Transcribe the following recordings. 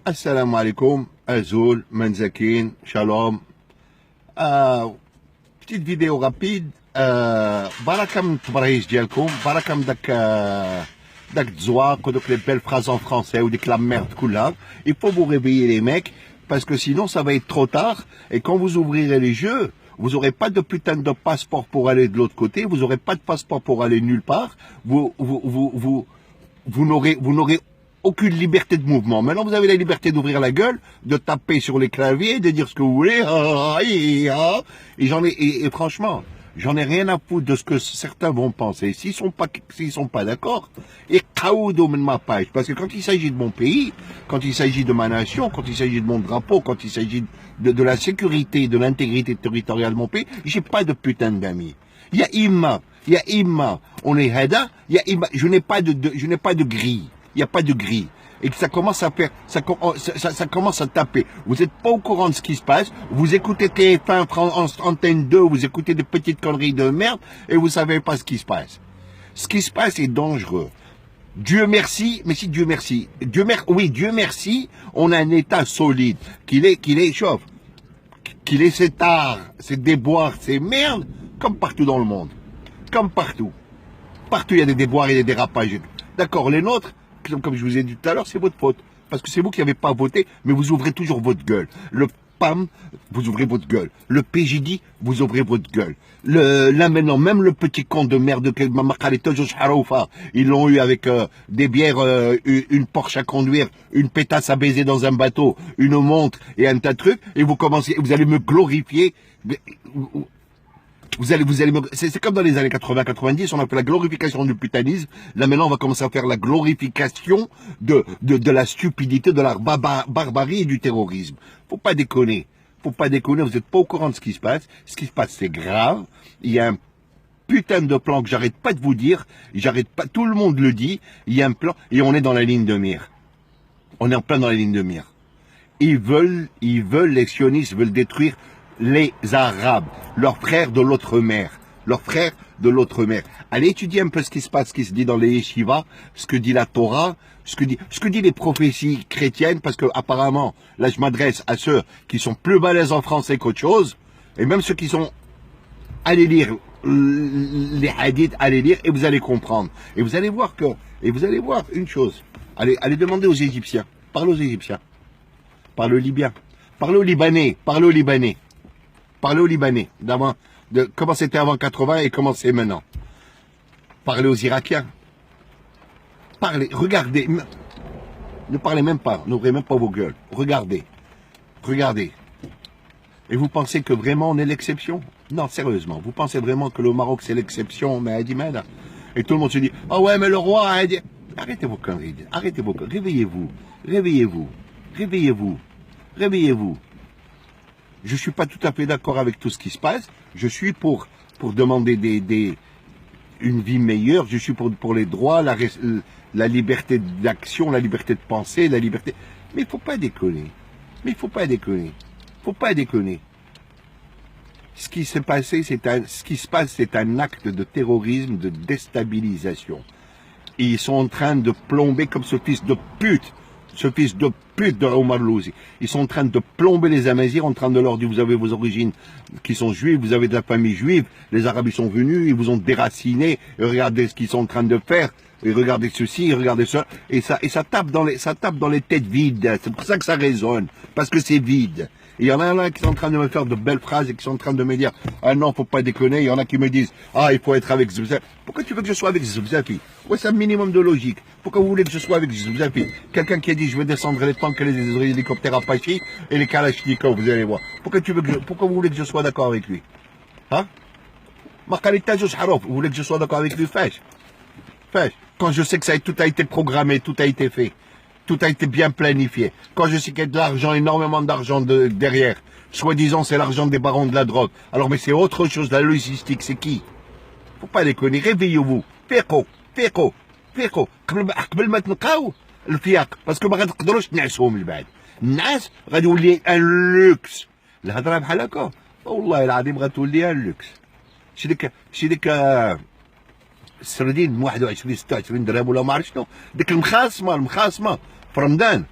Assalamu alaikum, Azoul, Manzakin, Shalom. Petite vidéo rapide. Barakam Tbrahis Dialkoum, Barakam Dak Zouak, ou donc les belles phrases en français, ou la merde couleur. Il faut vous réveiller les mecs, parce que sinon ça va être trop tard, et quand vous ouvrirez les jeux, vous n'aurez pas de putain de passeport pour aller de l'autre côté, vous n'aurez pas de passeport pour aller nulle part, vous n'aurez aucune liberté de mouvement. Maintenant, vous avez la liberté d'ouvrir la gueule, de taper sur les claviers, de dire ce que vous voulez, et franchement, j'en ai rien à foutre de ce que certains vont penser. S'ils sont pas d'accord, et caoudo de ma page. Parce que quand il s'agit de mon pays, quand il s'agit de ma nation, quand il s'agit de mon drapeau, quand il s'agit de la sécurité, de l'intégrité territoriale de mon pays, j'ai pas de putain d'amis. Il y a Imma, on est Hada, je n'ai pas de grille. Il n'y a pas de grille. Et que ça commence à faire, ça commence à taper. Vous n'êtes pas au courant de ce qui se passe. Vous écoutez TF1, Antenne 2, vous écoutez des petites conneries de merde, et vous savez pas ce qui se passe. Ce qui se passe est dangereux. Dieu merci, mais si Dieu merci, Dieu merci, on a un État solide, qu'il est chauffe, qu'il ait ses tares, ses déboires, ses merdes, comme partout dans le monde. Comme partout. Partout il y a des déboires et des dérapages. D'accord, les nôtres, comme je vous ai dit tout à l'heure, c'est votre faute. Parce que c'est vous qui n'avez pas voté, mais vous ouvrez toujours votre gueule. Le PAM, vous ouvrez votre gueule. Le PJD, vous ouvrez votre gueule. Là maintenant, même le petit con de merde que ils l'ont eu avec des bières, une Porsche à conduire, une pétasse à baiser dans un bateau, une montre et un tas de trucs, et vous allez me glorifier. C'est comme dans les années 80-90, on a fait la glorification du putanisme. Là maintenant, on va commencer à faire la glorification de la stupidité, de la barbarie et du terrorisme. Faut pas déconner. Vous n'êtes pas au courant de ce qui se passe. Ce qui se passe, c'est grave. Il y a un putain de plan que j'arrête pas de vous dire. Tout le monde le dit. Il y a un plan et on est dans la ligne de mire. On est en plein dans la ligne de mire. Les sionistes veulent détruire les Arabes, leurs frères de l'autre mer. Allez étudier un peu ce qui se passe, ce qui se dit dans les yeshivas, ce que dit la Torah, ce que dit les prophéties chrétiennes, parce que apparemment, là je m'adresse à ceux qui sont plus balèzes en français qu'autre chose, et même ceux qui sont, allez lire les hadiths, allez lire, et vous allez comprendre. Et vous allez voir une chose. Allez demander aux Égyptiens, parlez aux Égyptiens, parlez aux Libyens, parlez aux Libanais, Parlez aux Libanais, de comment c'était avant 80 et comment c'est maintenant. Parlez aux Irakiens. Regardez. Ne parlez même pas, n'ouvrez même pas vos gueules. Regardez. Et vous pensez que vraiment on est l'exception? Non, sérieusement, vous pensez vraiment que le Maroc c'est l'exception, mais Adimada? Et tout le monde se dit, oh ouais, mais le roi a dit... Arrêtez vos conneries, réveillez-vous. Je suis pas tout à fait d'accord avec tout ce qui se passe. Je suis pour demander une vie meilleure. Je suis pour les droits, la liberté d'action, la liberté de penser, la liberté. Mais il faut pas déconner. Ce qui se passe, c'est un acte de terrorisme, de déstabilisation. Et ils sont en train de plomber comme ce fils de pute de Omar Louzi. Ils sont en train de plomber les Amazirs, en train de leur dire, vous avez vos origines qui sont juives, vous avez de la famille juive, les Arabes ils sont venus, ils vous ont déraciné, et regardez ce qu'ils sont en train de faire, et regardez ceci, et regardez ça, et ça tape dans les têtes vides, c'est pour ça que ça résonne, parce que c'est vide. Et il y en a là qui sont en train de me faire de belles phrases et qui sont en train de me dire, ah non, faut pas déconner. Il y en a qui me disent, ah, il faut être avec Zouzafi. Pourquoi tu veux que je sois avec Zouzafi? Ouais, c'est un minimum de logique. Pourquoi vous voulez que je sois avec Zouzafi? Quelqu'un qui a dit, je vais descendre les tanks et les hélicoptères Apache et les Kalachnikov, vous allez voir. Pourquoi vous voulez que je sois d'accord avec lui? Hein? Vous voulez que je sois d'accord avec lui? Fèche. Quand je sais que tout a été programmé, tout a été fait. Tout a été bien planifié. Quand je sais qu'il y a de l'argent, énormément d'argent derrière, soi-disant c'est l'argent des barons de la drogue. Alors mais c'est autre chose, la logistique, c'est qui? Faut pas déconner, réveillez-vous. فيقوا. قبل ما تنقاو الفياق باسكو ما غتقدروش تنعسهم البعد. النعاس غادي يولي ان لوكس. الهضره بحال هكا والله العظيم غتولي ان لوكس. شي ديك السردين ب 21 26 درهم ولا ما عرفت شنو، ديك المخاصمه في رمضان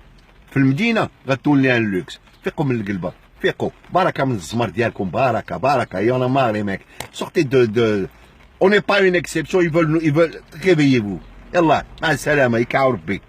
في المدينه غتولي ان لوكس. فيقوا من القلبه، فيقوا، بركه من الزمر ديالكم، بركه بركه. يانا ماري ميك سورتي دو اون ني با اون اكسبسيون. ils veulent réveillez-vous. يلا مع السلامه، يكاع ربي.